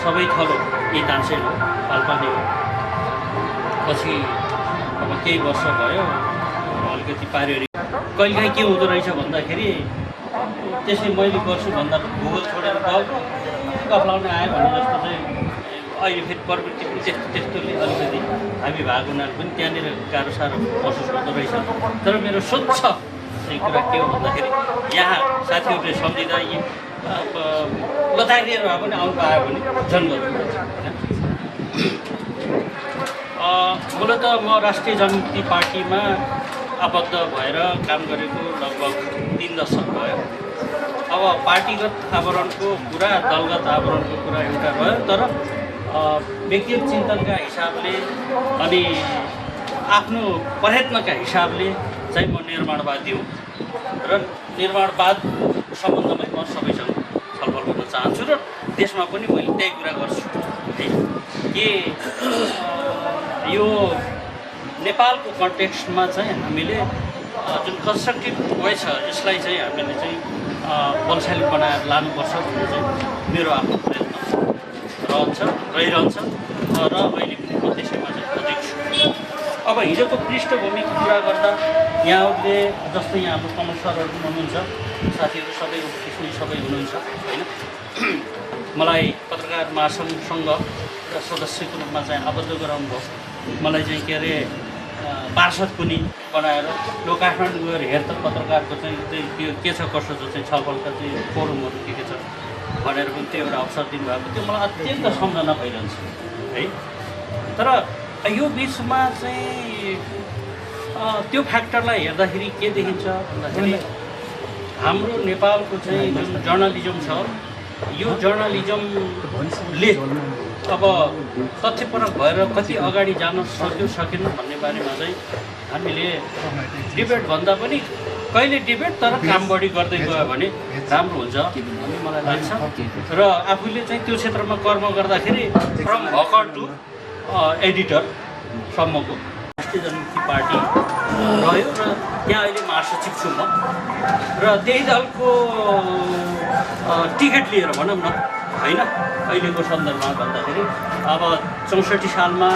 सबै थलो यही तानसेन हो, पाल्पा नै हो। पछि अब केही वर्ष भयो अलिकति पारिवारिक कहिलेकाहीँ के हुँदो रहेछ भन्दाखेरि त्यसै मैले गर्छु भन्दा भूगोल छोडेर गफलाउने आयो भने जस्तो चाहिँ अहिले फेरि प्रवृत्ति पनि त्यस्तोले अलिकति हामी भएको हुनाले पनि त्यहाँनिर गाह्रो साह्रो महसुस हुँदो रहेछ। तर मेरो स्वच्छ चाहिँ कुरा के हो भन्दाखेरि यहाँ साथीहरूले सम्झिँदा यी लतारिएर भए पनि आउनु पायो भने झन् गर्नु होइन। मूलत म राष्ट्रिय जनमुक्ति पार्टीमा आबद्ध भएर काम गरेको लगभग 3 दशक भयो। अब पार्टीगत आवरणको कुरा, दलगत आवरणको कुरा एउटा भयो, तर व्यक्तिगत चिन्तनका हिसाबले अनि आफ्नो प्रयत्नका हिसाबले चाहिँ म निर्माणवादी हुँ र निर्माणवाद सम्बन्धमै म सबैसँग छलफल गर्न चाहन्छु र देशमा पनि मैले त्यही कुरा गर्छु है कि यो नेपालको कन्टेक्स्टमा चाहिँ हामीले जुन कन्स्ट्रक्टिभ वे छ यसलाई चाहिँ हामीले चाहिँ बलशाली बनाएर लानुपर्छ भन्ने चाहिँ मेरो आफ्नो प्रयत्न रहिरहन्छ र अहिले पनि म त्यसैमा चाहिँ अझै छु। अब हिजोको पृष्ठभूमिको कुरा गर्दा यहाँहरूले जस्तै यहाँ हाम्रो कमल सरहरू पनि हुनुहुन्छ, साथीहरू सबै सबै हुनुहुन्छ होइन। मलाई पत्रकार महासङ्घसँग सदस्यको रूपमा चाहिँ आबद्ध गराउनु भयो। मलाई चाहिँ के अरे पार्षद पनि बनाएर लो काठमाडौँ गएर हेर त पत्रकारको चाहिँ त्यो के छ कसो जो चाहिँ छलफलका चाहिँ फोरमहरू के छ भनेर पनि त्यो एउटा अवसर दिनुभएको त्यो मलाई अत्यन्त सम्झना भइरहन्छ है। तर यो बिचमा चाहिँ त्यो फ्याक्टरलाई हेर्दाखेरि के देखिन्छ भन्दाखेरि हाम्रो नेपालको चाहिँ जुन जर्नलिजम छ यो जर्नलिजमले अब तथ्यपरक भएर कति अगाडि जान सक्यो सकेन भन्ने बारेमा चाहिँ हामीले डिबेट भन्दा पनि कहिले डिबेट तर काम बढी गर्दै गयो भने राम्रो हुन्छ भन्ने मलाई लाग्छ। र आफूले चाहिँ त्यो क्षेत्रमा कर्म गर्दाखेरि फ्रम हकर टु एडिटरसम्मको राष्ट्रिय जनमुक्ति पार्टी रह्यो र त्यहाँ अहिले महासचिव छु म र त्यही दलको टिकट लिएर भनौँ न होइन। अहिलेको सन्दर्भमा भन्दाखेरि अब 64 सालमा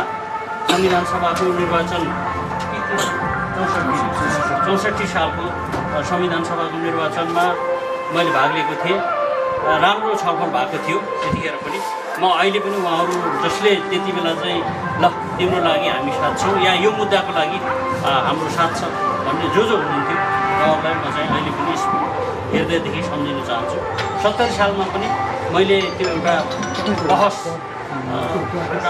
संविधान सभाको निर्वाचन 64 सालको संविधान सभाको निर्वाचनमा मैले भाग लिएको थिएँ। राम्रो छलफल भएको थियो त्यतिखेर पनि। म अहिले पनि उहाँहरू जसले त्यति बेला चाहिँ ल तिम्रो लागि हामी साथ छौँ या यो मुद्दाको लागि हाम्रो साथ छ भन्ने जो हुनुहुन्थ्यो उहाँहरूलाई म चाहिँ अहिले पनि हृदयदेखि सम्झिन चाहन्छु। 70 सालमा पनि मैले त्यो एउटा बहस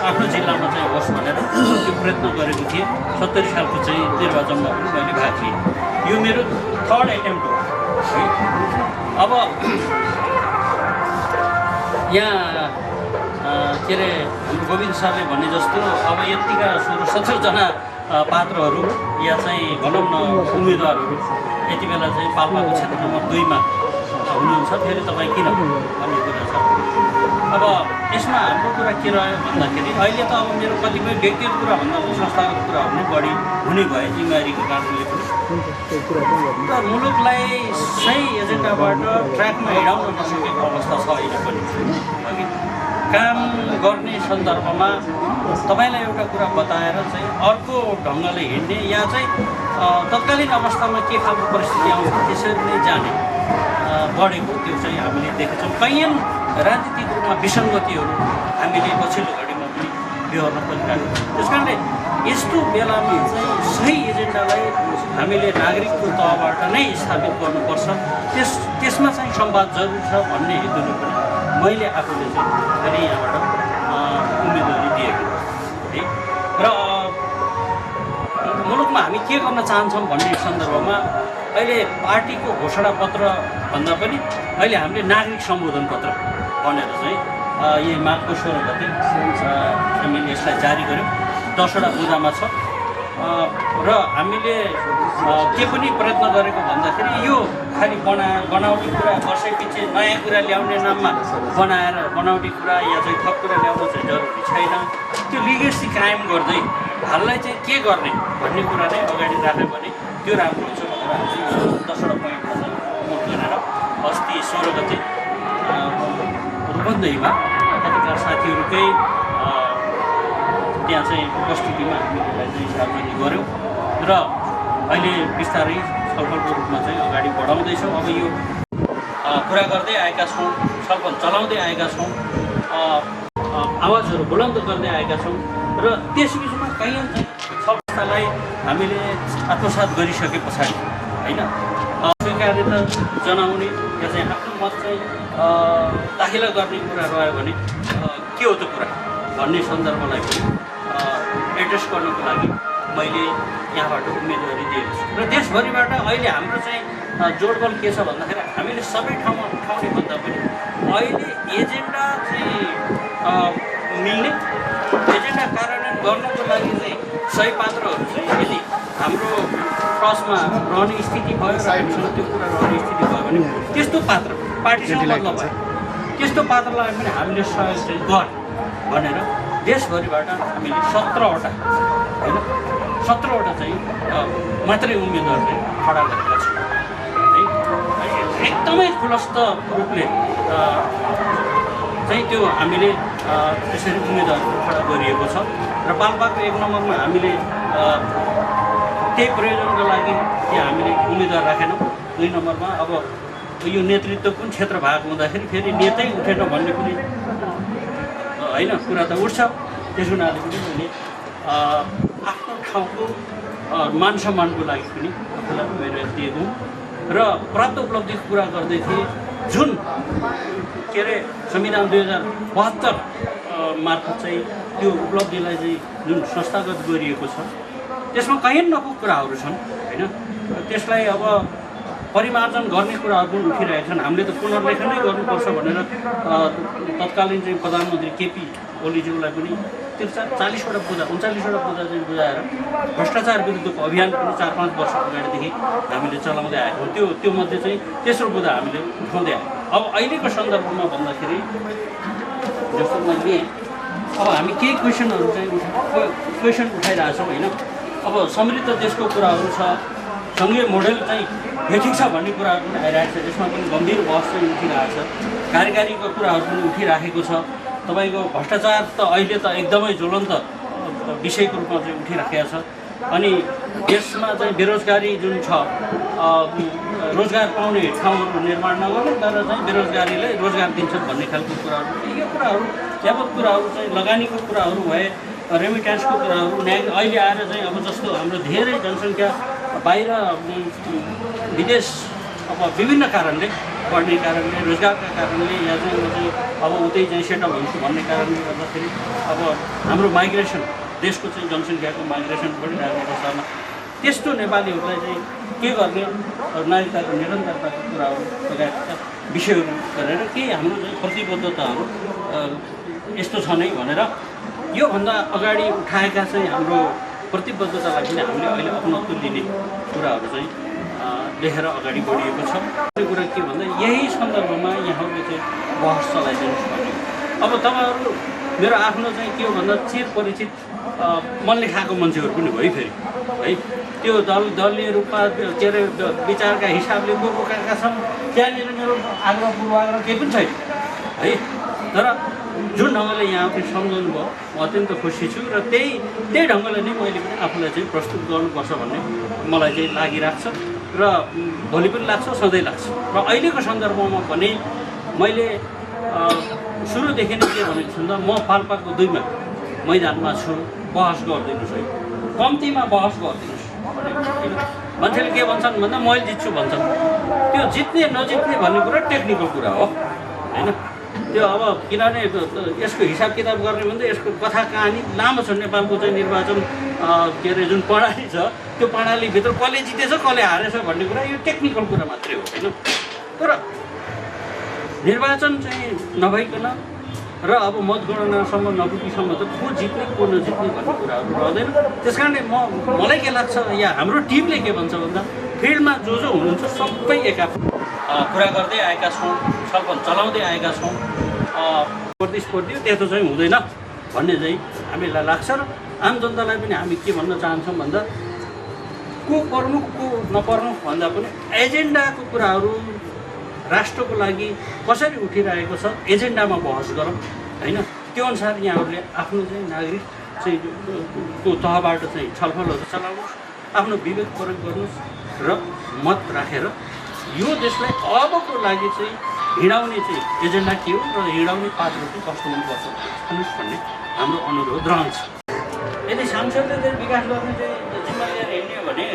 आफ्नो जिल्लामा चाहिँ होस् भनेर त्यो प्रयत्न गरेको थिएँ। 70 सालको चाहिँ निर्वाचनमा पनि मैले भाग लिएँ। यो मेरो 3rd एटेम्प्ट हो है। अब यहाँ के अरे हाम्रो गोविन्द सरले भने जस्तो अब यतिका 16-17 जना पात्रहरू या चाहिँ भनौँ न उम्मेदवारहरू यति बेला चाहिँ पाल्पाको क्षेत्र नम्बर 2 मा हुनुहुन्छ। फेरि तपाईँ किन भन्ने कुरा छ। अब यसमा हाम्रो कुरा के रह्यो भन्दाखेरि अहिले त अब मेरो कतिपय व्यक्तिगत कुरा भन्दा पनि संस्थागत कुराहरू नै बढी हुने भयो जिम्मेवारीको कारणले पनि। र मुलुकलाई सही एजेन्डाबाट ट्र्याकमा हिँडाउन नसकेको अवस्था छ अहिले पनि। काम गर्ने सन्दर्भमा तपाईँलाई एउटा कुरा बताएर चाहिँ अर्को ढङ्गले हिँड्ने या चाहिँ तत्कालीन अवस्थामा के खालको परिस्थिति आउँछ त्यसरी नै जाने बढेको त्यो चाहिँ हामीले देखेछौँ। कैयन राजनीतिक रूपमा विसङ्गतिहरू हामीले पछिल्लो घडीमा पनि बेहोर्न परिरहेको छ। त्यस कारणले यस्तो बेलामा चाहिँ सही एजेन्डालाई हामीले नागरिकको तहबाट नै स्थापित गर्नुपर्छ। त्यसमा चाहिँ संवाद जरुरी छ भन्ने हेतुले पनि मैले आफूले चाहिँ फेरि यहाँबाट उम्मेदवारी दिएको है। र मुलुकमा हामी के गर्न चाहन्छौँ भन्ने सन्दर्भमा अहिले पार्टीको घोषणापत्र भन्दा पनि अहिले हामीले नागरिक सम्बोधन पत्र भनेर चाहिँ यही माघको 16 गते हामीले यसलाई जारी गऱ्यौँ। 10वटा बुँदामा छ र हामीले के पनि प्रयत्न गरेको भन्दाखेरि यो खालि बनावटी कुरा वर्षैपछि नयाँ कुरा ल्याउने नाममा बनावटी कुरा या चाहिँ थप कुरा ल्याउनु चाहिँ जरुरी छैन। त्यो लिगेसी कायम गर्दै हाललाई चाहिँ के गर्ने भन्ने कुरा नै अगाडि राख्यो भने त्यो राम्रो हुन्छ भनेर हामीले 10वटा पोइन्टमा चाहिँ नोट गरेर अस्ति 16 गते रूपन्देहीमा पत्रकार साथीहरूकै त्यहाँ चाहिँ उपस्थितिमा हामी यसलाई चाहिँ सार्वजनिक गऱ्यौँ र अहिले बिस्तारै छलफलको रूपमा चाहिँ अगाडि बढाउँदैछौँ। अब यो कुरा गर्दै आएका छौँ, छलफल चलाउँदै आएका छौँ, आवाजहरू बुलन्द गर्दै आएका छौँ र त्यसबिचमा कहीँ संस्थालाई हामीले आत्मसात गरिसके पछाडि होइन स्वीकार्यता जनाउने या चाहिँ आफ्नो मत चाहिँ दाखिला गर्ने कुरा रह्यो भने के हो त कुरा भन्ने सन्दर्भलाई पनि एड्रेस गर्नको लागि मैले यहाँबाट उम्मेदवारी दिएको छु र देशभरिबाट अहिले हाम्रो चाहिँ जोडबल के छ भन्दाखेरि हामीले सबै ठाउँमा उठाउने भन्दा पनि अहिले एजेन्डा चाहिँ मिल्ने एजेन्डा कार्यान्वयन गर्नको लागि चाहिँ सही पात्रहरू चाहिँ यदि हाम्रो टचमा रहने स्थिति भयो र हामीसँग त्यो कुरा रहने स्थिति भयो भने त्यस्तो पात्र पार्टीसँग मतलब भयो त्यस्तो पात्रलाई पनि हामीले सहयोग चाहिँ गर भनेर देशभरिबाट हामीले 17वटा होइन 17वटा चाहिँ मात्रै उम्मेदवार चाहिँ खडा गरेका छौँ है एकदमै खुलस्त रूपले चाहिँ त्यो हामीले त्यसरी उम्मेदवारहरू खडा गरिएको छ र पाल्पाको 1 नम्बरमा हामीले त्यही प्रयोजनको लागि त्यहाँ हामीले उम्मेदवार राखेनौँ। 2 नम्बरमा अब यो नेतृत्व कुन क्षेत्र भएको हुँदाखेरि फेरि नेतै उठेन भन्ने पनि होइन कुरा त उठ्छ। त्यस हुनाले पनि मैले आफ्नो ठाउँको मान सम्मानको लागि पनि आफूलाई उम्मेदवारी दिएको र प्राप्त उपलब्धिको कुरा गर्दै थिएँ। जुन के अरे संविधान 2072 मार्फत चाहिँ त्यो उपलब्धिलाई चाहिँ जुन संस्थागत गरिएको छ त्यसमा कहीँ नपुग कुराहरू छन् होइन त्यसलाई अब परिमार्जन गर्ने कुराहरू पनि उठिरहेका छन्। हामीले त पुनर्लेखनै गर्नुपर्छ भनेर तत्कालीन चाहिँ प्रधानमन्त्री केपी ओलीज्यूलाई पनि 40वटा पूजा 39वटा पूजा चाहिँ बुझाएर भ्रष्टाचार विरुद्धको अभियान पनि 4-5 वर्ष अगाडिदेखि हामीले चलाउँदै आएको हो। त्यो मध्ये चाहिँ तेस्रो बुँदा हामीले उठाउँदै आयौँ। अब अहिलेको सन्दर्भमा भन्दाखेरि जस्तो मैले अब हामी केही क्वेसनहरू चाहिँ उठाइरहेछौँ होइन। अब समृद्ध देशको कुराहरू छ, सङ्घीय मोडेल चाहिँ ठिक छ भन्ने कुराहरू पनि आइरहेको छ। यसमा पनि गम्भीर बहस चाहिँ उठिरहेको छ। कार्यकारीको कुराहरू पनि उठिराखेको छ। तपाईँको भ्रष्टाचार त अहिले त एकदमै ज्वलन्त विषयको रूपमा चाहिँ उठिराखेको छ। अनि देशमा चाहिँ बेरोजगारी जुन छ रोजगार पाउने ठाउँहरू निर्माण नगर्ने तर चाहिँ बेरोजगारीलाई रोजगार दिन्छन् भन्ने खालको कुराहरू यो कुराहरू यावत कुराहरू चाहिँ लगानीको कुराहरू भए रेमिट्यान्सको कुराहरू अहिले आएर चाहिँ अब जस्तो हाम्रो धेरै जनसङ्ख्या बाहिर विदेश अब विभिन्न कारणले पढ्ने कारणले रोजगारका कारणले या चाहिँ म चाहिँ अब उतै चाहिँ सेटल हुन्छु भन्ने कारणले गर्दाखेरि अब हाम्रो माइग्रेसन देशको चाहिँ जनसङ्ख्याको माइग्रेसन बढिरहेको अवस्थामा त्यस्तो नेपालीहरूलाई चाहिँ के गर्ने नागरिकताको निरन्तरताको कुराहरू लगायतका विषयहरू गरेर केही हाम्रो चाहिँ प्रतिबद्धताहरू यस्तो छ नै भनेर योभन्दा अगाडि उठाएका चाहिँ हाम्रो प्रतिबद्धतालाई पनि हामीले अहिले अपनत्व लिने कुराहरू चाहिँ लेखेर अगाडि बढिएको छ। त्यो कुरा के भन्दा यही सन्दर्भमा यहाँहरूले चाहिँ बहस चलाइदिनुहोस् भन्ने। अब तपाईँहरू मेरो आफ्नो चाहिँ के हो भन्दा चिर परिचित मनले खाएको मान्छेहरू पनि भयो फेरि है त्यो दलीय रूपमा के अरे विचारका हिसाबले को कहाँ छन् त्यहाँनिर मेरो आग्रह पूर्वाग्रह केही पनि छैन है। तर जुन ढङ्गले यहाँ पनि सम्झाउनु भयो म अत्यन्त खुसी छु र त्यही ढङ्गले नै मैले पनि आफूलाई चाहिँ प्रस्तुत गर्नुपर्छ भन्ने मलाई चाहिँ लागिरहेको छ र भोलि पनि लाग्छ सधैँ लाग्छ। र अहिलेको सन्दर्भमा भने मैले सुरुदेखि नै के भनेको छु भन्दा म पाल्पाको 2मा मैदानमा छु बहस गरिदिनुहोस् है कम्तीमा बहस गरिदिनुहोस् मान्छेले के भन्छन् भन्दा मैले जित्छु भन्छन्। त्यो जित्ने नजित्ने भन्ने कुरा टेक्निकल कुरा हो होइन। त्यो अब किनभने यसको हिसाब किताब गर्ने भने त यसको कथा कहानी लामो छ। नेपालको चाहिँ निर्वाचन के अरे जुन प्रणाली छ त्यो प्रणालीभित्र कसले जितेछ कसले हारेछ भन्ने कुरा यो टेक्निकल कुरा मात्रै हो होइन। तर निर्वाचन चाहिँ नभइकन र अब मतगणनासम्म नपुगीसम्म त को जित्ने को नजित्ने भन्ने कुराहरू रहँदैन। त्यस कारणले मलाई के लाग्छ या हाम्रो टिमले के भन्छ भन्दा फिल्डमा जो हुनुहुन्छ सबै एकाफ्रो कुरा गर्दै आएका छौँ, छलफल चलाउँदै आएका छौँ। प्रतिस्पर्धी त्यस्तो चाहिँ हुँदैन भन्ने चाहिँ हामीलाई लाग्छ र आम जनतालाई पनि हामी के भन्न चाहन्छौँ भन्दा को पर्नु को नपर्नु भन्दा पनि एजेन्डाको कुराहरू राष्ट्रको लागि कसरी उठिरहेको छ एजेन्डामा बहस गरौँ। होइन। त्यो अनुसार यहाँहरूले आफ्नो चाहिँ नागरिक चाहिँ को तहबाट चाहिँ छलफलहरू चलाउनुहोस्, आफ्नो विवेक प्रयोग गर्नुहोस् र मत राखेर यो देशलाई अबको लागि चाहिँ हिँडाउने चाहिँ एजेन्डा के हो र हिँडाउने पात्र चाहिँ कस्तो हुनुपर्छ भन्ने हाम्रो अनुरोध रहन्छ। यदि सांसदले चाहिँ विकास गर्ने चाहिँ जिम्मा लिएर हिँड्ने हो भने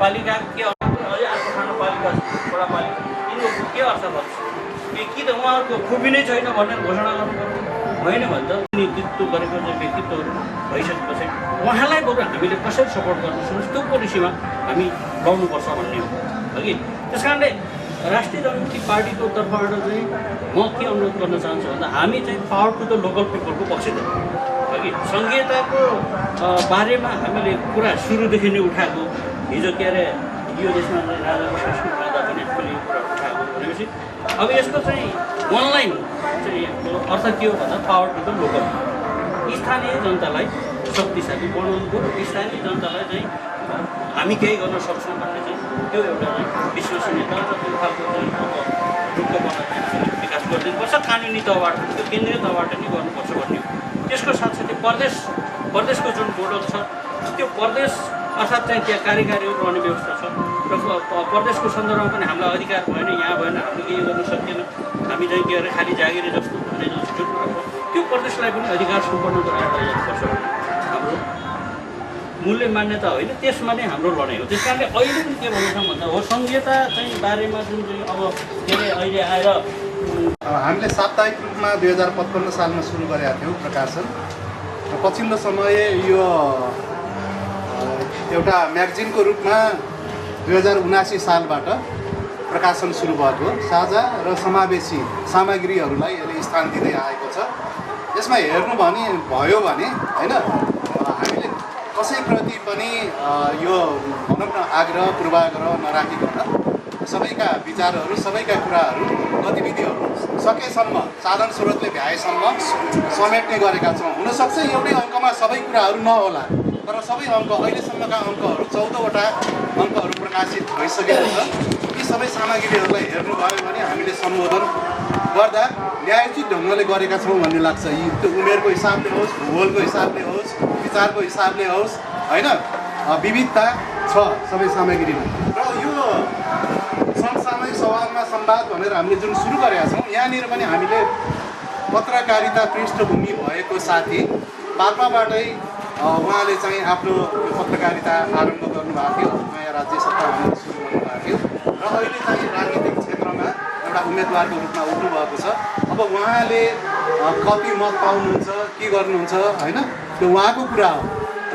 पालिकाको के अर्को ठाउँपालिका वडापालिका यिनीहरूको के अर्थ पर्छ? कि त उहाँहरूको खुबी नै छैन भनेर घोषणा गर्नुपर्छ? होइन भने त नेतृत्व गरेको चाहिँ व्यक्तित्वहरू भइसकेपछि उहाँलाई बरु हामीले कसरी सपोर्ट गर्नु सक्छौँ त्यो पोलिसीमा हामी गाउनुपर्छ भन्ने हो कि। त्यस कारणले राष्ट्रिय जनमुक्ति पार्टीको तर्फबाट चाहिँ म के अनुरोध गर्न चाहन्छु भन्दा हामी चाहिँ पावर टु द लोकल पिपलको पक्षधर हो कि। सङ्घीयताको बारेमा हामीले कुरा सुरुदेखि नै उठाएको, हिजो के अरे यो देशमा चाहिँ राजाको शासन गर्दा पनि हामीले कुरा उठाएको भनेपछि अब यसको चाहिँ अनलाइन चाहिँ अर्थ के हो भन्दा पावर टु द लोकल, स्थानीय जनतालाई शक्तिशाली बनाउनुको, स्थानीय जनतालाई चाहिँ हामी केही गर्न सक्छौँ भन्ने चाहिँ त्यो एउटा चाहिँ विश्वसनीयता र त्यो खालको चाहिँ ढुक्क बनाएर विकास गरिदिनुपर्छ। कानुनी तहबाट त्यो केन्द्रीय तहबाट नै गर्नुपर्छ भन्ने हो। त्यसको साथसाथै प्रदेशको जुन बोर्डर छ त्यो प्रदेश अर्थात् चाहिँ त्यहाँ कार्यकारीहरू रहने व्यवस्था छ र प्रदेशको सन्दर्भमा पनि हामीलाई अधिकार भएन, यहाँ भएन, हामीले केही गर्न सकिएन, हामी चाहिँ के अरे खालि जागिरे जस्तो भन्ने जुन कुरा छ त्यो प्रदेशलाई पनि अधिकार सम्पन्न गराएर जानुपर्छ भन्ने हाम्रो मूल्य मान्यता होइन, त्यसमा नै हाम्रो लडाइँ हो। त्यस कारणले अहिले पनि के भन्दैछौँ भन्दा हो सङ्घीयता चाहिँ बारेमा जुन चाहिँ अब के अरे अहिले आएर हामीले साप्ताहिक रूपमा 2055 सालमा सुरु गरेका थियौँ प्रकाशन। पछिल्लो समय यो एउटा म्यागजिनको रूपमा 2079 सालबाट प्रकाशन सुरु भएको साझा र समावेशी सामग्रीहरूलाई यसले स्थान दिँदै आएको छ। यसमा हेर्नु भने भयो भने होइन हामीले कसैप्रति पनि यो भनौँ न आग्रह पूर्वाग्रह नराखिकन सबैका विचारहरू, सबैका कुराहरू, गतिविधिहरू सकेसम्म साधन स्रोतले भ्याएसम्म समेट्ने गरेका छौँ। हुनसक्छ एउटै अङ्कमा सबै कुराहरू नहोला, तर सबै अङ्क अहिलेसम्मका अङ्कहरू 14वटा अङ्कहरू प्रकाशित भइसकेको छ। यी सबै सामग्रीहरूलाई हेर्नुभयो भने हामीले सम्बोधन गर्दा न्यायोचित ढङ्गले गरेका छौँ भन्ने लाग्छ। यी त्यो उमेरको हिसाबले होस्, भूगोलको हिसाबले होस्, विचारको हिसाबले होस्, होइन विविधता छ सबै सामग्रीमा। र यो समसामयिक सवालमा संवाद भनेर हामीले जुन सुरु गरेका छौँ, यहाँनिर पनि हामीले पत्रकारिता पृष्ठभूमि भएको साथी पाल्पाबाटै उहाँले चाहिँ आफ्नो पत्रकारिता आरम्भ गर्नुभएको थियो, नयाँ राज्य सत्ता भनेर सुरु गर्नुभएको थियो र अहिले चाहिँ राजनीतिक क्षेत्रमा एउटा उम्मेदवारको रूपमा उठ्नुभएको छ। अब उहाँले कति मत पाउनुहुन्छ, के गर्नुहुन्छ, होइन त्यो उहाँको कुरा हो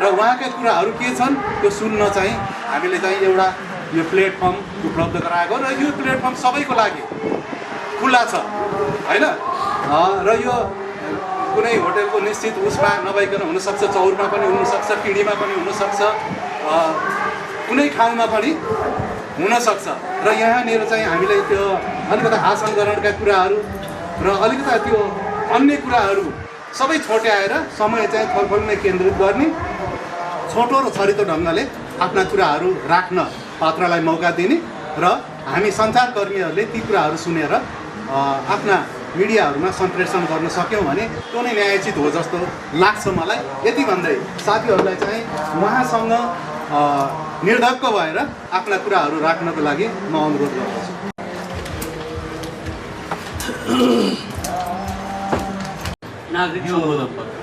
र उहाँका कुराहरू के छन् त्यो सुन्न चाहिँ हामीले चाहिँ एउटा यो प्लेटफर्म उपलब्ध गराएको र यो प्लेटफर्म सबैको लागि खुला छ, होइन र यो कुनै होटलको निश्चित उसमा नभइकन हुनसक्छ, चौरमा पनि हुनसक्छ, पिँढीमा पनि हुनसक्छ, कुनै ठाउँमा पनि हुनसक्छ। र यहाँनिर चाहिँ हामीले त्यो अलिकता आसन ग्रहणका कुराहरू र अलिकता त्यो अन्य कुराहरू सबै छोट्याएर समय चाहिँ छलफलमै केन्द्रित गर्ने, छोटो र छरितो ढङ्गले आफ्ना कुराहरू राख्न पात्रलाई मौका दिने र हामी सञ्चारकर्मीहरूले ती कुराहरू सुनेर आफ्ना मिडियाहरूमा सम्प्रेषण गर्न सक्यौँ भने त्यो नै न्यायोचित हो जस्तो लाग्छ मलाई। यति भन्दै साथीहरूलाई चाहिँ उहाँसँग निर्धक्क भएर आफ्ना कुराहरू राख्नको लागि म अनुरोध गर्दछु। नागरिक सम्बोधन पत्र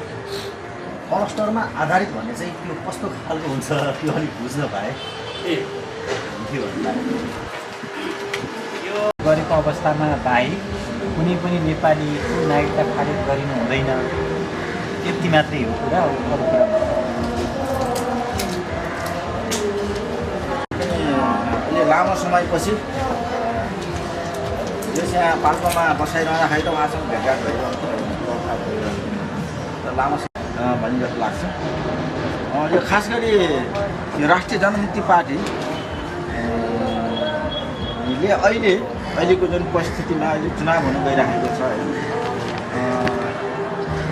क्लस्टरमा आधारित भन्ने चाहिँ त्यो कस्तो खालको हुन्छ त्यो अलिक बुझ्न पाएँ के भन्दा यो गरेको अवस्थामा बाहेक कुनै पनि नेपालीको नागरिकता खारेज गरिनु हुँदैन, त्यति मात्रै हो कुरा। अरू कुरा अहिले लामो समयपछि यस यहाँ पाल्पामा बसाइरहँदाखेरि त उहाँसँग भेटघाट भइरहन्छ लामो भन्ने जस्तो लाग्छ। यो खास गरी यो राष्ट्रिय जनमुक्ति पार्टीले अहिलेको जुन परिस्थितिमा अहिले चुनाव हुन गइराखेको छ,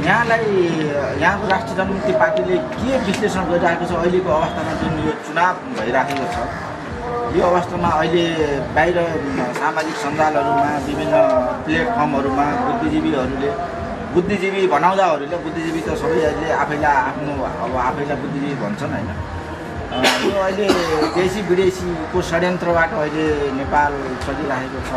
यहाँको राष्ट्रिय जनमुक्ति पार्टीले के विश्लेषण गरिरहेको छ अहिलेको अवस्थामा जुन यो चुनाव भइराखेको छ, यो अवस्थामा अहिले बाहिर सामाजिक सञ्जालहरूमा विभिन्न प्लेटफर्महरूमा बुद्धिजीवीहरूले बुद्धिजीवी बनाउँदाहरूले बुद्धिजीवी त सबै अहिले आफैलाई आफ्नो अब आफैलाई बुद्धिजीवी भन्छन् होइन। यो अहिले देशी विदेशीको षड्यन्त्रबाट अहिले नेपाल चलिरहेको छ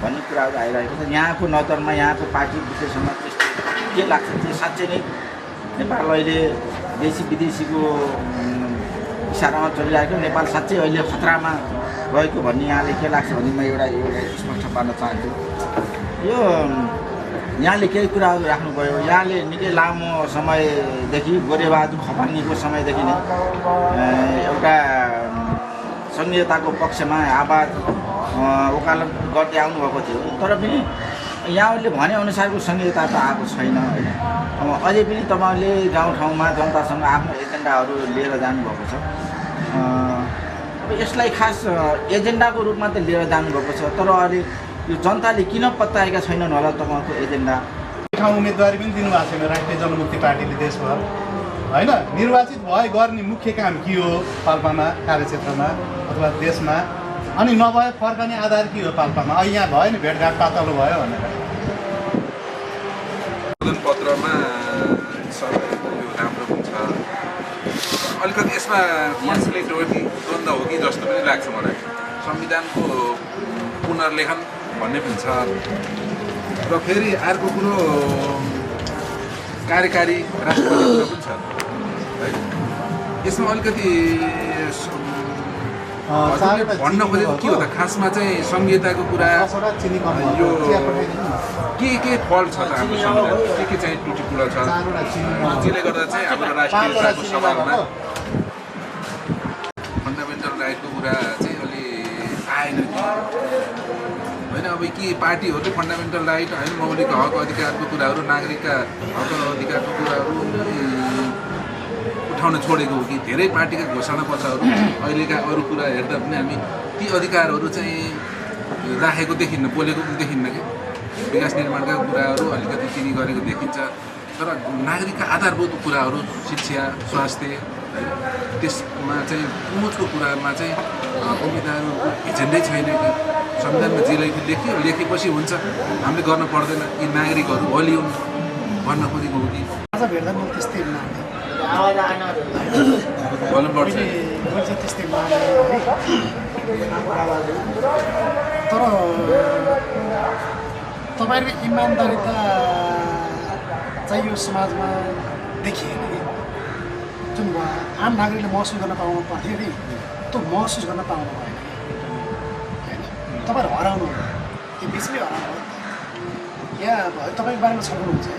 भन्ने कुराहरू आइरहेको छ। यहाँको नजरमा यहाँको पार्टी विश्लेषणमा त्यस्तो के लाग्छ? त्यो साँच्चै नै नेपाल अहिले देशी विदेशीको इसारामा चलिरहेको, नेपाल साँच्चै अहिले खतरामा गएको भन्ने यहाँले के लाग्छ भन्ने म एउटा स्पष्ट पार्न चाहन्छु। यो यहाँले केही कुराहरू राख्नुभयो। यहाँले निकै लामो समयदेखि गोरेबहादुर खपानीको समयदेखि नै एउटा सङ्घीयताको पक्षमा आवाज वकालत गर्दै आउनुभएको थियो। तर पनि यहाँहरूले भनेअनुसारको सङ्घीयता त आएको छैन होइन। अझै पनि तपाईँहरूले गाउँठाउँमा जनतासँग आफ्नो एजेन्डाहरू लिएर जानुभएको छ। अब यसलाई खास एजेन्डाको रूपमा त लिएर जानुभएको छ, तर अहिले यो जनताले किन पत्याएका छैनन् होला तपाईँको एजेन्डा? ठाउँ उम्मेदवारी पनि दिनुभएको छैन राष्ट्रिय जनमुक्ति पार्टीले देशभर होइन। निर्वाचित भए गर्ने मुख्य काम के हो पाल्पामा, कार्यक्षेत्रमा अथवा देशमा? अनि नभए फर्कने आधार के हो पाल्पामा? अहिले यहाँ भयो नि भेटघाट पातलो भयो भनेर पत्रमा यो राम्रो हुन्छ। अलिकति यसमा कन्फ्लिक्ट हो कि द्वन्द्व हो कि जस्तो पनि लाग्छ मलाई। संविधानको पुनर्लेखन भन्ने पनि छ र फेरि अर्को कुरो कार्यकारी राष्ट्रपति कुरा पनि छ है। यसमा अलिकति भन्न खोजेको के हो त खासमा चाहिँ संहिताको कुरा, यो के फल्ट छ त हाम्रो संविधान, के चाहिँ त्रुटि कुरा छ जसले गर्दा चाहिँ हाम्रो राष्ट्रियताको सवालमा फन्डामेन्टल राइटको कुरा चाहिँ अलि आएन कि होइन। अब के पार्टीहरूले फन्डामेन्टल राइट होइन, मौलिक हक अधिकारको कुराहरू, नागरिकका हक अधिकारको कुराहरू उठाउन छोडेको हो कि धेरै पार्टीका घोषणापत्रहरू अहिलेका अरू कुरा हेर्दा पनि हामी ती अधिकारहरू चाहिँ राखेको देखिन्न, बोलेको पनि देखिन्न कि विकास निर्माणका कुराहरू अलिकति चिनी गरेको देखिन्छ। तर नागरिकका आधारभूत कुराहरू शिक्षा, स्वास्थ्य त्यसमा चाहिँ पहुँचको कुरामा चाहिँ उम्मेदवारहरूको एजेन्डै छैन कि संविधानमा जे लेख्यो लेखेपछि हुन्छ, हामीले गर्न पर्दैन, यी नागरिकहरू बलिउन् भन्न खोजेको हो कि भेट्दा म त्यस्तै भन्नुपर्छ। त्यस्तै माने है। तर तपाईँहरूको इमान्दारिता चाहिँ यो समाजमा देखिएन कि जुन आम नागरिकले महसुस गर्न पाउनु पर्थ्यो नि त्यो महसुस गर्न पाउनु भएन होइन। तपाईँहरू हराउनु हो, त्यो बिचमै हराउनु हो। यहाँ तपाईँको बारेमा छाउनुहुन्छ है,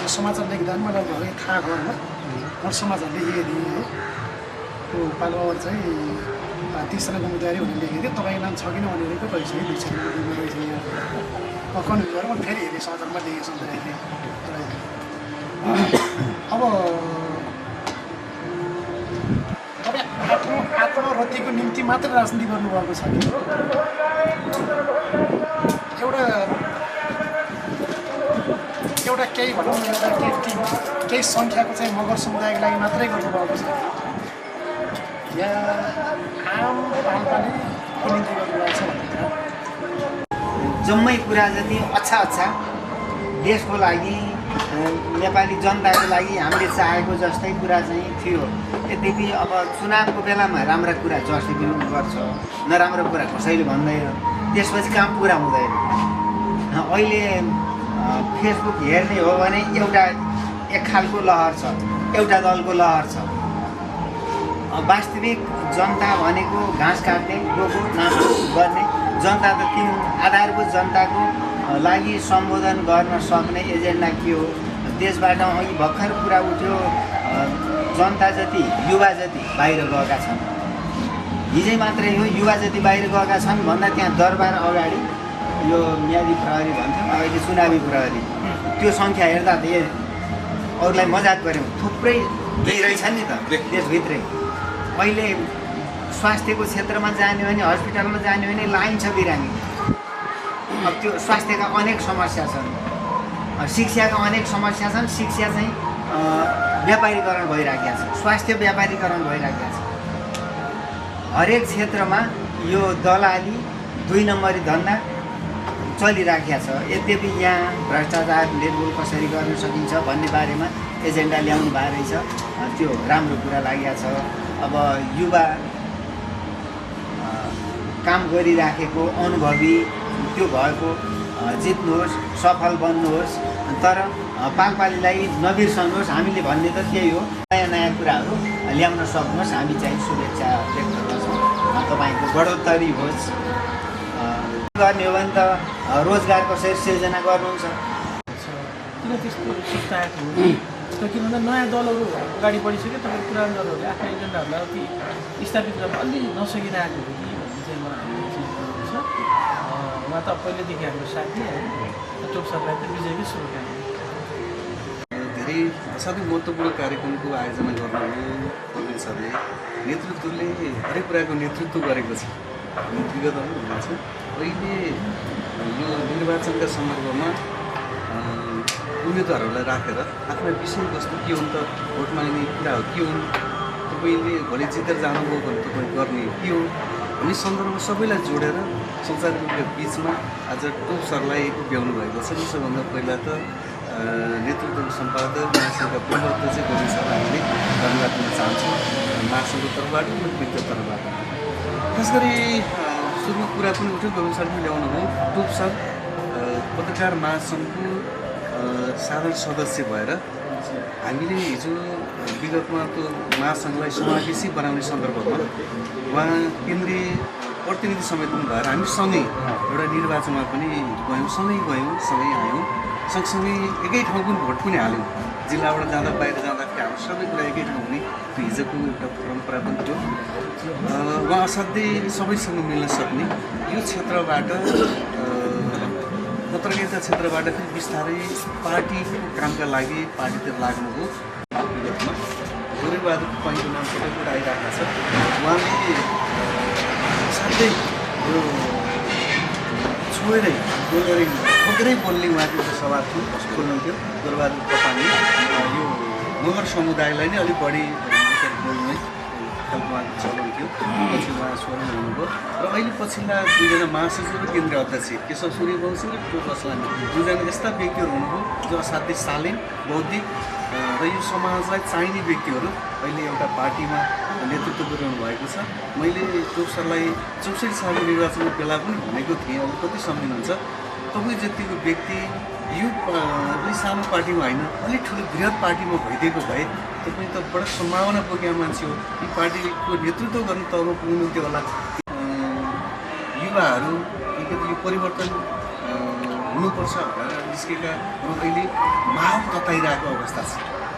यो समाचार लेख्दा पनि मलाई भयो थाहा गर्न म समाचार लेखिदिएँ है। त्यो पाल्पाबाट चाहिँ 30 जनाको उम्मेदवारी हुने लेखेको थिएँ। तपाईँको नाम छ किन भनेर पो रहेछ है, 2 जनाको रहेछ यहाँ। म कन्फ्युज भएर म फेरि हेरेँ समाचारमा लेखेँ सधैँ। अब तपाईँ आफ्नो आत्मरतिको निम्ति मात्र राजनीति गर्नुभएको छ कि एउटा केही भनौँ न, एउटा केही सङ्ख्याको चाहिँ मगर समुदायको लागि मात्रै गर्नुभएको छ या आम पाल्पाले निम्ति गर्नुभएको छ भन्ने कुरा जम्मै कुरा जति अच्छा देशको लागि नेपाली जनताको लागि हामीले चाहेको जस्तै कुरा चाहिँ थियो। यद्यपि अब चुनावको बेलामा राम्रा कुरा जसले पनि गर्छ, नराम्रो कुरा कसैले भन्दैन, त्यसपछि काम पुरा हुँदैन। अहिले फेसबुक हेर्ने हो भने एउटा एक खालको लहर छ, एउटा दलको लहर छ। वास्तविक जनता भनेको घाँस काट्ने, डोको नाम गर्ने जनता त तिन आधारभूत जनताको लागि सम्बोधन गर्न सक्ने एजेन्डा के हो? देशबाट अघि भर्खर कुरा उठ्यो, जनता जति युवा जति बाहिर गएका छन्। हिजै मात्रै हो युवा जति बाहिर गएका छन् भन्दा त्यहाँ दरबार अगाडि यो म्यादी प्रहरी भन्थ्यौँ, अहिले चुनावी प्रहरी, त्यो सङ्ख्या हेर्दा त अरूलाई मजाक गऱ्यौँ, थुप्रै रहेछन् नि त देशभित्रै। अहिले स्वास्थ्यको क्षेत्रमा जाने भने, हस्पिटलमा जाने भने लाइन छ बिरामी। अब त्यो स्वास्थ्यका अनेक समस्या छन्, शिक्षाका अनेक समस्या छन्। शिक्षा चाहिँ व्यापारीकरण भइराखेको छ, स्वास्थ्य व्यापारीकरण भइराखेको छ। हरेक क्षेत्रमा यो दलाली 2 नम्बरी धन्दा चलिराखेको छ। यद्यपि यहाँ भ्रष्टाचार निर्मूल कसरी गर्न सकिन्छ भन्ने बारेमा एजेन्डा ल्याउनु भएको रहेछ, त्यो राम्रो कुरा लागेको छ। अब युवा काम गरिराखेको अनुभवी त्यो भएको जित्नुहोस्, सफल बन्नुहोस्, तर पालपालीलाई नबिर्सनुहोस्। हामीले भन्ने त त्यही हो, नयाँ नयाँ कुराहरू ल्याउन सक्नुहोस्। हामी चाहिँ शुभेच्छा व्यक्त गर्छौँ, तपाईँको बढोत्तरी होस्। गर्ने हो भने त रोजगार कसरी सिर्जना गर्नुहुन्छ? किन त्यस्तो शिक्षा आएको हो त? किन भन्दा नयाँ दलहरू अगाडि बढिसक्यो, तपाईँ पुरानो दलहरूले आफ्नो एजेन्डाहरूलाई अति स्थापित गर्न अलि नसकिरहेको हो कि भन्ने चाहिँ मलाई चिज छ। उहाँ त पहिलेदेखि हाम्रो साथी होइन, टोप सरलाई त विजयकै शुभकामना। धेरै असाध्यै महत्त्वपूर्ण कार्यक्रमको आयोजना गर्नुभयो प्रवीण सरले। नेतृत्वले हरेक कुराको नेतृत्व गरेको छ, विगतहरू हुनुहुन्छ। अहिले यो निर्वाचनका सन्दर्भमा उम्मेदवारहरूलाई राखेर आफ्ना विषयवस्तु के हुन् त, भोट माग्ने कुराहरू के हुन्, तपाईँले भोलि जितेर जानुभयो भने तपाईँ गर्ने के हो भन्ने सन्दर्भमा सबैलाई जोडेर सञ्चारको बिचमा आज टोप सरलाई उभ्याउनु भएको छ। सबभन्दा पहिला त नेतृत्वको सम्पादक महासङ्घका पूर्ववर्ती चाहिँ गोविन्द सरलाई हामीले धन्यवाद दिन चाहन्छौँ, महासङ्घको तर्फबाट र व्यक्तिगत तर्फबाट। खास गरी सुरुमा कुरा पनि उठ्यो, गोविन्द सरले ल्याउनु हो। टोप सर पत्रकार महासङ्घको साधारण सदस्य भएर हामीले हिजो विगतमा त्यो महासङ्घलाई समावेशी बनाउने सन्दर्भमा उहाँ केन्द्रीय प्रतिनिधि समेत पनि भएर हामी सँगै एउटा निर्वाचनमा पनि गयौँ, सँगै आयौँ, सँगसँगै एकै ठाउँ पनि भोट पनि हाल्यौँ। जिल्लाबाट जाँदा बाहिर जाँदाखेरि हाम्रो सबै कुरा एकै ठाउँ हुने त्यो हिजोको एउटा परम्परा पनि थियो। उहाँ असाध्यै सबैसँग मिल्न सक्ने, यो क्षेत्रबाट पत्रकारिता क्षेत्रबाट फेरि बिस्तारै पार्टीको कामका लागि पार्टीतिर लाग्नुभयो। विगतमा गौरीबहादुर तपाईँको नाम सबैबाट आइरहेको छ। उहाँले साथै यो छोडेरै ठोकेरै बोल्ने उहाँको एउटा स्वभाव थियो, बोल्नुहुन्थ्यो। गौरबहादुर तपाईँले यो मगर समुदायलाई नै अलिक बढी बोल्ने खालको उहाँको चलन थियो। पछि उहाँ स्वर्ण हुनुभयो र अहिले पछिल्ला दुईजना महासचिव र केन्द्रीय अध्यक्ष केशव सूर्यवंशी र टोप असलामी दुईजना यस्ता व्यक्तिहरू हुनुभयो जो असाध्यै शालीन, बौद्धिक र यो समाजलाई चाहिने व्यक्तिहरू अहिले एउटा पार्टीमा नेतृत्व गरिरहनु भएको छ। मैले टोप सरलाई 64 सालको निर्वाचनको बेला पनि भनेको थिएँ, अब कति सम्झिनुहुन्छ, तपाईँ जतिको व्यक्ति यो अलि सानो पार्टीमा होइन अलिक ठुलो बृहत पार्टीमा भइदिएको भए तपाईँ त बडा सम्भावना बोकेको मान्छे हो, यो पार्टीको नेतृत्व गर्ने तहमा पुग्नुहुन्थ्यो होला। युवाहरू यो परिवर्तन हुनुपर्छ भनेर निस्केका अहिले माहौल तताइरहेको अवस्था छ।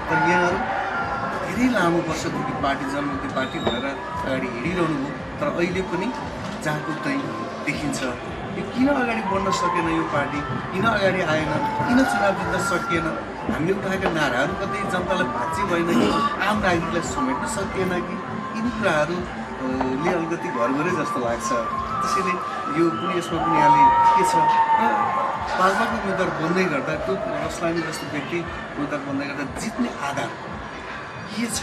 तर यहाँहरू धेरै लामो वर्षदेखि पार्टी जनमुक्ति पार्टी भनेर अगाडि हिँडिरहनु भयो, तर अहिले पनि जहाँको त्यहीँ देखिन्छ। यो किन अगाडि बढ्न सकेन, यो पार्टी किन अगाडि आएन, किन चुनाव जित्न सकिएन, हामीले उठाएका नाराहरू कतै जनतालाई भाँच्ची भएन कि, आम नागरिकलाई समेट्न सकिएन कि, यिनी कुराहरूले अलिकति घरघरै जस्तो लाग्छ। त्यसैले यो पनि यसमा पनि यहाँले के छ र पाल्पाको उम्मेदवार बन्दै गर्दा टोप असलामी जस्तो व्यक्ति उम्मेदवार बन्दै गर्दा जित्ने आधार के छ,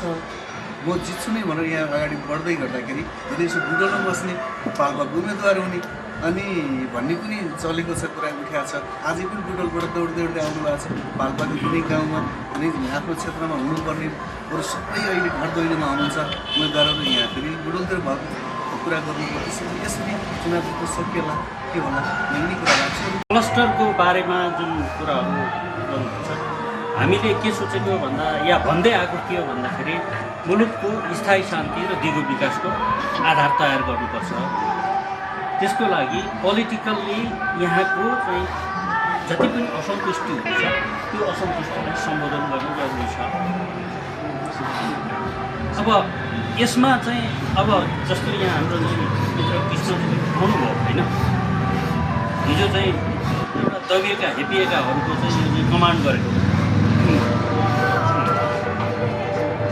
म जित्छु नै भनेर यहाँ अगाडि बढ्दै गर्दाखेरि यदि यसो बुडलमा बस्ने पाल्पाको उम्मेदवार हुने अनि भन्ने पनि चलेको छ, कुरा उठाएको छ। आजै पनि बुटोलबाट दौड्दै आउनु भएको छ। पाल्पाको कुनै गाउँमा कुनै आफ्नो क्षेत्रमा हुनुपर्ने अरू सबै अहिले घर दैलोमा आउनुहुन्छ उम्मेदवारहरू, यहाँ फेरि बुटोलतिर भएको कुरा गर्नुको। त्यसैले यसरी चुनाव जित्न सकिएला के होला भन्ने कुरा लाग्छ। क्लस्टरको बारेमा जुन कुराहरू गर्नुहुन्छ, हामीले के सोचेको भन्दा या भन्दै आएको के हो भन्दाखेरि मुलुकको स्थायी शान्ति र दिगो विकासको आधार तयार गर्नुपर्छ। त्यसको लागि पोलिटिकल्ली यहाँको चाहिँ जति पनि असन्तुष्टि हुन्छ त्यो असन्तुष्टिलाई सम्बोधन गर्नु जरुरी छ। अब यसमा चाहिँ अब जस्तो यहाँ हाम्रो मित्र कृष्णजीले आउनुभयो होइन, हिजो चाहिँ एउटा दबिएका हेपिएकाहरूको चाहिँ कमान्ड गरेको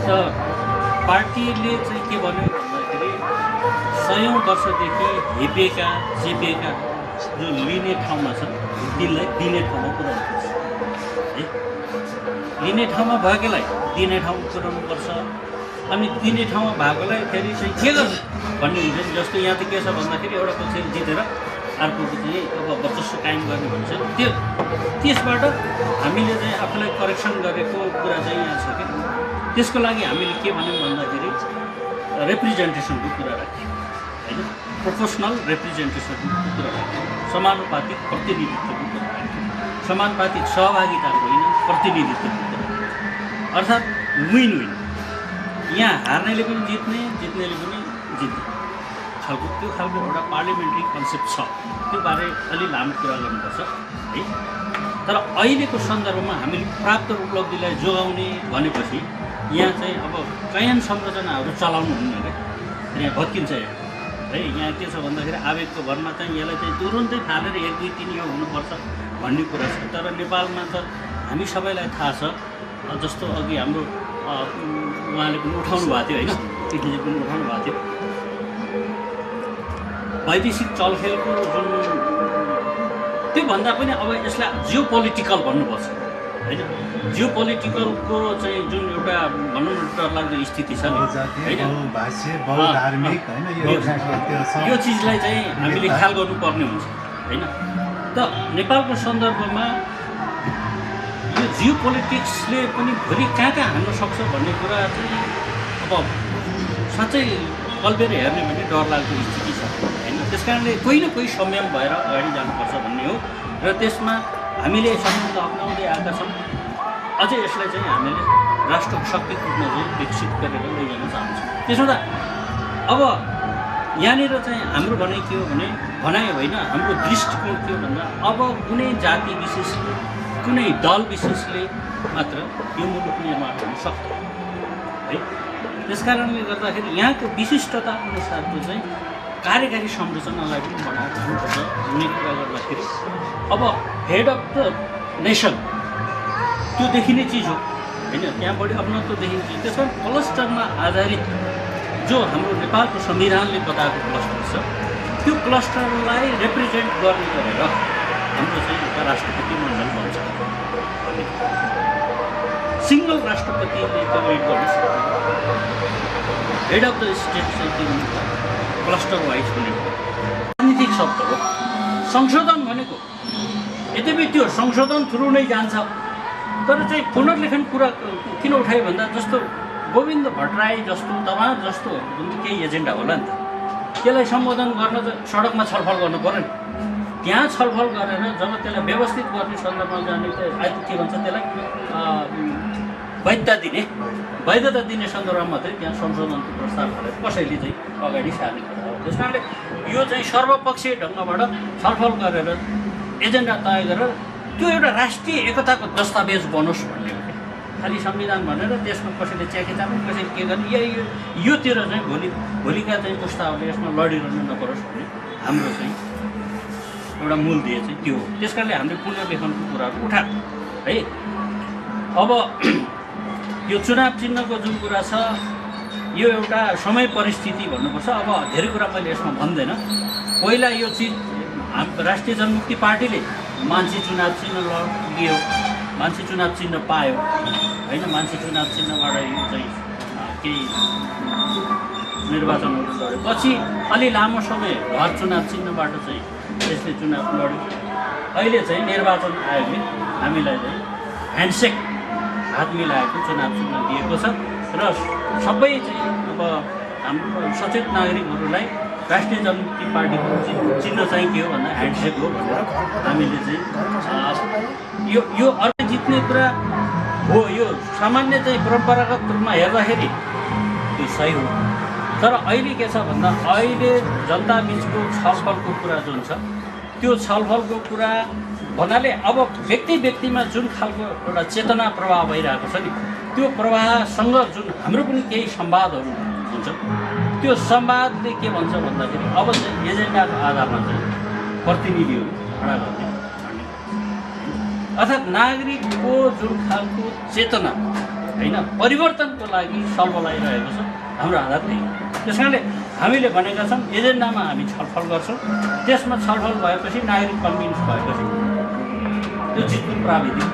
त पार्टीले चाहिँ के भन्यो भन्दाखेरि 100औं वर्षदेखि हेपिएका चेपिएका जो लिने ठाउँमा छन् तिनलाई दिने ठाउँमा पुर्याउनुपर्छ है। लिने ठाउँमा भएकोलाई दिने ठाउँमा पुर्याउनुपर्छ। अनि दिने ठाउँमा भएकोलाई फेरि चाहिँ के गर्नु भन्ने हुन्छ नि। जस्तो यहाँ त के छ भन्दाखेरि एउटा पक्षले जितेर अर्कोको चाहिँ अब वर्चस्व कायम गर्ने भन्छ त्यसबाट हामीले चाहिँ आफूलाई करेक्सन गरेको कुरा चाहिँ यहाँ छ क्या। त्यसको लागि हामीले के भन्यौँ भन्दाखेरि रिप्रेजेन्टेसनको कुरा राख्यौँ होइन, प्रोपोर्सनल रिप्रेजेन्टेसनको कुरा राख्यौँ, समानुपातिक प्रतिनिधित्वको कुरा राख्यौँ, समानुपातिक सहभागिताको होइन प्रतिनिधित्वको कुरा राख्यौँ। अर्थात् विन विन, यहाँ हार्नेले पनि जित्ने जित्नेले पनि जित्ने खालको त्यो खालको एउटा पार्लिमेन्ट्री कन्सेप्ट छ। त्यो बारे अलि लामो कुरा गर्नुपर्छ है। तर अहिलेको सन्दर्भमा हामीले प्राप्त उपलब्धिलाई जोगाउने भनेपछि यहाँ चाहिँ अब कैयन संरचनाहरू चलाउनु हुन्न क्या, यहाँ भत्किन्छ है। यहाँ के छ भन्दाखेरि आवेगको भरमा चाहिँ यसलाई चाहिँ तुरुन्तै फालेर 1 2 3 यो हुनुपर्छ भन्ने कुरा छ। तर नेपालमा त हामी सबैलाई थाहा छ, जस्तो अघि हाम्रो उहाँले पनि उठाउनु भएको थियो होइन, पिठीले पनि उठाउनु भएको थियो, वैदेशिक चलखेलको जुन त्योभन्दा पनि अब यसलाई जियो पोलिटिकल भन्नुपर्छ होइन। जियो पोलिटिकलको चाहिँ जुन एउटा भनौँ न डरलाग्दो स्थिति छ नि होइन, यो चिजलाई चाहिँ हामीले ख्याल गर्नुपर्ने हुन्छ होइन। त नेपालको सन्दर्भमा यो जियो पोलिटिक्सले पनि भोलि कहाँ कहाँ हान्न सक्छ भन्ने कुरा चाहिँ अब साँच्चै कल्पेर हेर्ने भने डरलाग्दो स्थिति छ होइन। त्यस कारणले कोही न कोही संयम भएर अगाडि जानुपर्छ भन्ने हो। र त्यसमा हामीले संयम अप्नाउँदै आएका छौँ। अझै यसलाई चाहिँ हामीले राष्ट्रको शक्तिको रूपमा चाहिँ विकसित गरेर लैजान चाहन्छौँ। त्यसो त अब यहाँनिर चाहिँ हाम्रो भनाइ के हो भने, भनाइ होइन, हाम्रो दृष्टिकोण के हो भन्दा अब कुनै जाति विशेषले कुनै दल विशेषले मात्र यो मुलुक निर्माण हुन सक्दैन है। त्यस कारणले गर्दाखेरि यहाँको विशिष्टता अनुसारको चाहिँ कार्यकारी संरचनालाई पनि बनाएर जानुपर्छ भन्ने कुरा गर्दाखेरि अब हेड अफ द नेसन त्यो देखिने चिज हो होइन, त्यहाँबाट अपनत्व देखिने चिज। त्यसमा क्लस्टरमा आधारित जो हाम्रो नेपालको संविधानले बताएको क्लस्टर छ, त्यो क्लस्टरलाई रिप्रेजेन्ट गर्ने गरेर हाम्रो चाहिँ एउटा राष्ट्रपति मण्डल बन्छ। सिङ्गल राष्ट्रपतिले त्यो लिड गर्न सक्दैन। हेड अफ द स्टेट चाहिँ के हुन्छ, क्लस्टर वाइज पनि राजनीतिक शब्द हो। संशोधन भनेको यद्यपि त्यो संशोधन थ्रु नै जान्छ, तर चाहिँ पुनर्लेखन कुरा किन उठायो भन्दा जस्तो गोविन्द भट्टराई जस्तो तमाम जस्तो केही एजेन्डा होला नि त, त्यसलाई सम्बोधन गर्न त सडकमा छलफल गर्नु पऱ्यो नि। त्यहाँ छलफल गरेर जब त्यसलाई व्यवस्थित गर्ने सन्दर्भमा जाने त के भन्छ त्यसलाई वैधता दिने सन्दर्भमा मात्रै त्यहाँ संशोधनको प्रस्ताव गरेर कसैले चाहिँ अगाडि सार्ने कुरा हो। त्यस कारणले यो चाहिँ सर्वपक्षीय ढङ्गबाट छलफल गरेर एजेन्डा तय गरेर त्यो एउटा राष्ट्रिय एकताको दस्तावेज बनोस् भन्ने हो। खालि संविधान भनेर त्यसमा कसैले च्याकेचाप कसैले के गर्ने योतिर चाहिँ भोलिका चाहिँ पुस्ताहरूले यसमा लडिरहनु नपरोस् भन्ने हाम्रो चाहिँ एउटा मूल ध्येय चाहिँ त्यो हो। त्यस कारणले हामीले पुनर्लेखनको कुराहरू उठाएको है। अब यो चुनाव चिन्हको जुन कुरा छ, यो एउटा समय परिस्थिति भन्नुपर्छ। अब धेरै कुरा मैले यसमा भन्दैन। पहिला यो चिज राष्ट्रिय जनमुक्ति पार्टीले मान्छे चुनाव चिन्ह लियो, मान्छे चुनाव चिन्ह पायो होइन, मान्छे चुनाव चिन्हबाट यो चाहिँ केही निर्वाचनहरू लड्यो। पछि अलि लामो समय घर चुनाव चिन्हबाट चाहिँ त्यसले चुनाव लड्यो। अहिले चाहिँ निर्वाचन आयोगले हामीलाई चाहिँ ह्यान्डसेक हात मिलाएको चुनाव चिन्ह दिएको छ र सबै चाहिँ अब हाम्रो सचेत नागरिकहरूलाई राष्ट्रिय जनमुक्ति पार्टीको चिन्ह चाहिँ के हो भन्दा ह्यान्डसेक हो भनेर हामीले चाहिँ यो अर्को जित्ने कुरा हो। यो सामान्य चाहिँ परम्परागत रूपमा हेर्दाखेरि त्यो सही हो। तर अहिले के छ भन्दा अहिले जनता बिचको छलफलको कुरा जुन छ, त्यो छलफलको कुरा भन्नाले अब व्यक्तिमा जुन खालको एउटा चेतना प्रवाह भइरहेको छ नि, त्यो प्रवाहसँग जुन हाम्रो पनि केही संवादहरू हुन्छ, त्यो संवादले के भन्छ भन्दाखेरि अब चाहिँ एजेन्डाको आधारमा चाहिँ प्रतिनिधिहरू खडा गर्ने भन्ने, अर्थात् नागरिकको जुन खालको चेतना होइन परिवर्तनको लागि सल्लाह लगाइरहेको छ हाम्रो आधार त्यही। त्यस कारणले हामीले भनेका छौँ एजेन्डामा हामी छलफल गर्छौँ, त्यसमा छलफल भएपछि नागरिक कन्भिन्स भएपछि त्यो जित्नु प्राविधिक